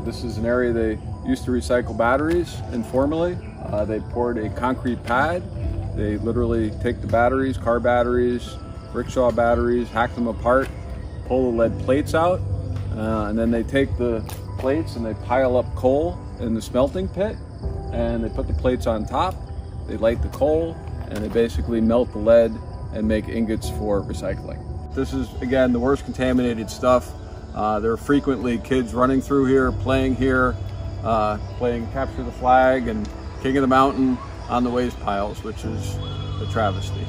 This is an area they used to recycle batteries informally. They poured a concrete pad. They literally take the batteries, car batteries, rickshaw batteries, hack them apart, pull the lead plates out, and then they take the plates and they pile up coal in the smelting pit, and they put the plates on top, they light the coal, and they basically melt the lead and make ingots for recycling. This is, again, the worst contaminated stuff. There are frequently kids running through here, playing capture the flag and king of the mountain on the waste piles, which is a travesty.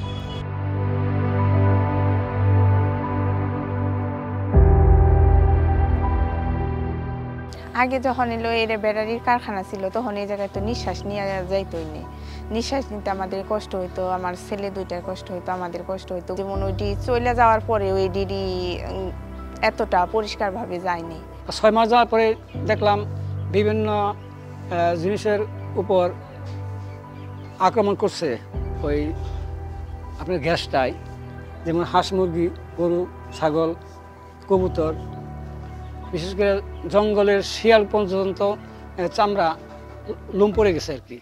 আগে যখন এলো এর ব্যাটারির কারখানা ছিল তখন এই জায়গায় তো নিঃশ্বাস নিয়ে যাইতই না, নিঃশ্বাস নিতে আমাদের কষ্ট হইতো, আমার ছেলে দুইটার কষ্ট হইতো, আমাদের কষ্ট হইতো। যেমন ওইটি চলে যাওয়ার পরে ওই ডিডি এতটা পরিষ্কারভাবে যায়নি। 6 মাস যাওয়ার পরে দেখলাম বিভিন্ন জিনিসের উপর আক্রমণ করছে ওই আপনার গ্যাসটাই, যেমন হাঁস মুরগি, গরু, ছাগল, কবুতর, বিশেষ করে জঙ্গলের শিয়াল পর্যন্ত চামড়া লোম পড়ে গেছে আর কি।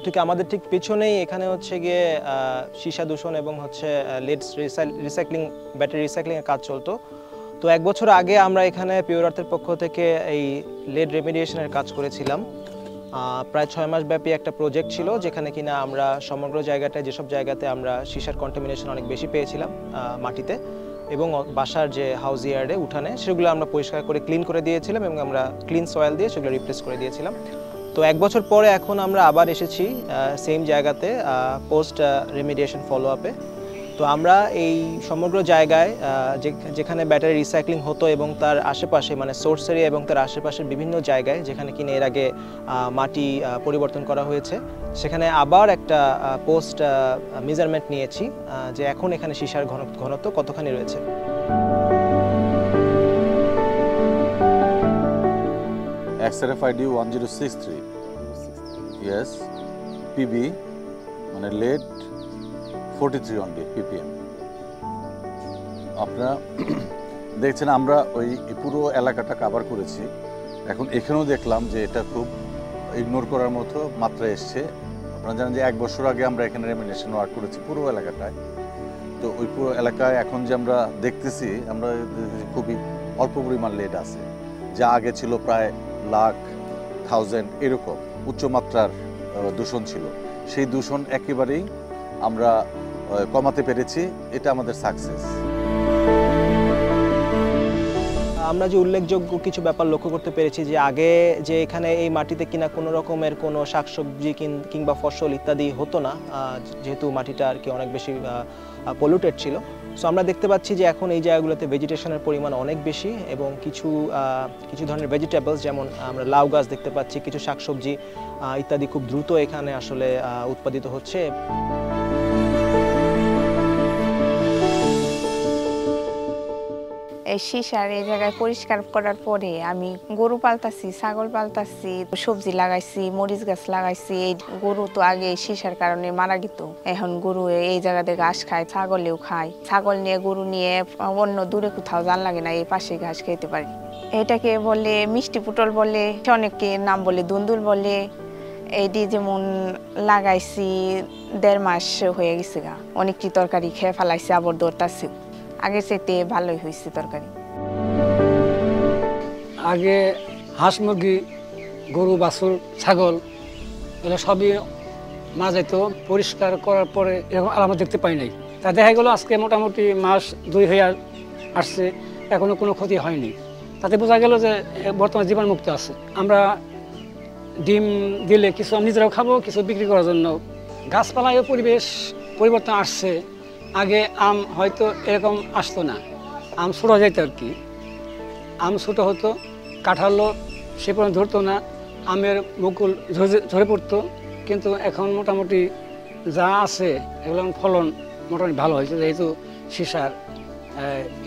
থেকে আমাদের ঠিক পেছনেই এখানে হচ্ছে গিয়ে সীসা দূষণ এবং হচ্ছে লেড রিসাইক্লিং, ব্যাটারি রিসাইক্লিংয়ের কাজ চলতো। তো 1 বছর আগে আমরা এখানে পিওর আর্থের পক্ষ থেকে এই লেড রেমিডিয়েশনের কাজ করেছিলাম। প্রায় 6 মাস ব্যাপী একটা প্রজেক্ট ছিল, যেখানে কিনা আমরা সমগ্র জায়গাটায়, যেসব জায়গাতে আমরা সীসার কন্টামিনেশন অনেক বেশি পেয়েছিলাম মাটিতে এবং বাসার যে হাউস ইয়ার্ডে, উঠানে, সেগুলো আমরা পরিষ্কার করে ক্লিন করে দিয়েছিলাম এবং আমরা ক্লিন সয়েল দিয়ে সেগুলো রিপ্লেস করে দিয়েছিলাম। তো 1 বছর পরে এখন আমরা আবার এসেছি সেম জায়গাতে পোস্ট রেমিডিয়েশন ফলো আপে। তো আমরা এই সমগ্র জায়গায় যেখানে ব্যাটারি রিসাইক্লিং হতো এবং তার আশেপাশে, মানে সোর্স এরিয়া এবং তার আশেপাশের বিভিন্ন জায়গায় যেখানে কিনা এর আগে মাটি পরিবর্তন করা হয়েছে, সেখানে আবার একটা পোস্ট মেজারমেন্ট নিয়েছি যে এখন এখানে সীসার ঘনত্ব কতখানি রয়েছে। XRFID 1063, yes, PB মানে lead 43 only ppm। আপনারা দেখছেন আমরা ওই পুরো এলাকাটা কভার করেছি। এখন এখানেও দেখলাম যে এটা খুব ইগনোর করার মতো মাত্রা এসছে। আপনারা জানেন যে 1 বছর আগে আমরা এখানে রেমিডিয়েশন ওয়ার্ক করেছি পুরো এলাকাটায়। তো ওই পুরো এলাকায় এখন যে আমরা দেখতেছি, আমরা খুবই অল্প পরিমাণ লেড আছে, যা আগে ছিল প্রায় লাখ, 1000 এরকম উচ্চমাত্রার দূষণ ছিল। সেই দূষণ একেবারেই আমরা কমাতে পেরেছি, এটা আমাদের সাকসেস। আমরা যে উল্লেখযোগ্য কিছু ব্যাপার লক্ষ্য করতে পেরেছি যে আগে যে এখানে এই মাটিতে কিনা কোনো রকমের কোনো শাকসবজি কিংবা ফসল ইত্যাদি হতো না, যেহেতু মাটিটা আর কি অনেক বেশি পলিউটেড ছিল। সো আমরা দেখতে পাচ্ছি যে এখন এই জায়গাগুলোতে ভেজিটেশনের পরিমাণ অনেক বেশি এবং কিছু ধরনের ভেজিটেবলস, যেমন আমরা লাউ গাছ দেখতে পাচ্ছি, কিছু শাকসবজি ইত্যাদি খুব দ্রুত এখানে আসলে উৎপাদিত হচ্ছে। এই সীসার এই জায়গায় পরিষ্কার করার পরে আমি গরু পালতাছি, ছাগল পালতাছি, সবজি লাগাইছি, মরিচ গাছ লাগাইছি। এই গরু তো আগে সীসার কারণে মারা গেত, এখন গরু এই জায়গাতে ঘাস খায়, ছাগলেও খায়। ছাগল নিয়ে, গরু নিয়ে অন্য দূরে কোথাও জান লাগে না, এই পাশে ঘাস খেতে পারি। এটাকে বলে মিষ্টি পুটল বলে, অনেকে নাম বলে দুন্দুল বলে। এইটি যেমন লাগাইছি 1.5 মাস হয়ে গেছে গা, অনেকটি তরকারি খেয়ে ফেলাইছে, আবার দৌড়তাছে। আগের চাইতে ভালোই হয়েছে তরকারি। আগে হাঁস মুরগি, গরু, বাছুর, ছাগল এগুলো সবই মারা যেত। পরিষ্কার করার পরে এরকম আলামত দেখতে পাই নাই। তা দেখা গেল আজকে মোটামুটি মাস 2 হয়ে আসছে, এখনো কোনো ক্ষতি হয়নি। তাতে বোঝা গেল যে বর্তমানে জীবাণুমুক্ত আছে। আমরা ডিম দিলে কিছু নিজেরাও খাবো, কিছু বিক্রি করার জন্য। গাছপালায়ও পরিবেশ পরিবর্তন আসছে। আগে আম হয়তো এরকম আসতো না, আম ছোটো যেত আর কি, আম ছোটো হতো, কাঁঠালও সে পর্যন্ত ধরতো না, আমের মুকুল ঝরে পড়তো। কিন্তু এখন মোটামুটি যা আছে এগুলো ফলন মোটামুটি ভালো হয়েছে, যেহেতু সীসার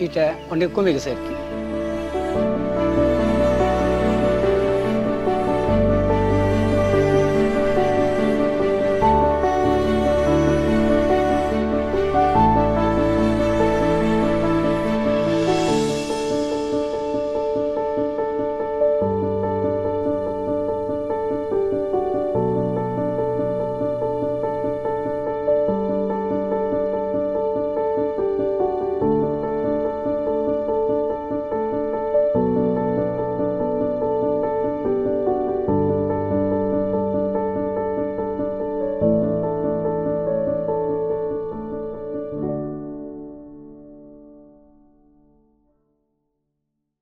এটা অনেক কমে গেছে আর কি।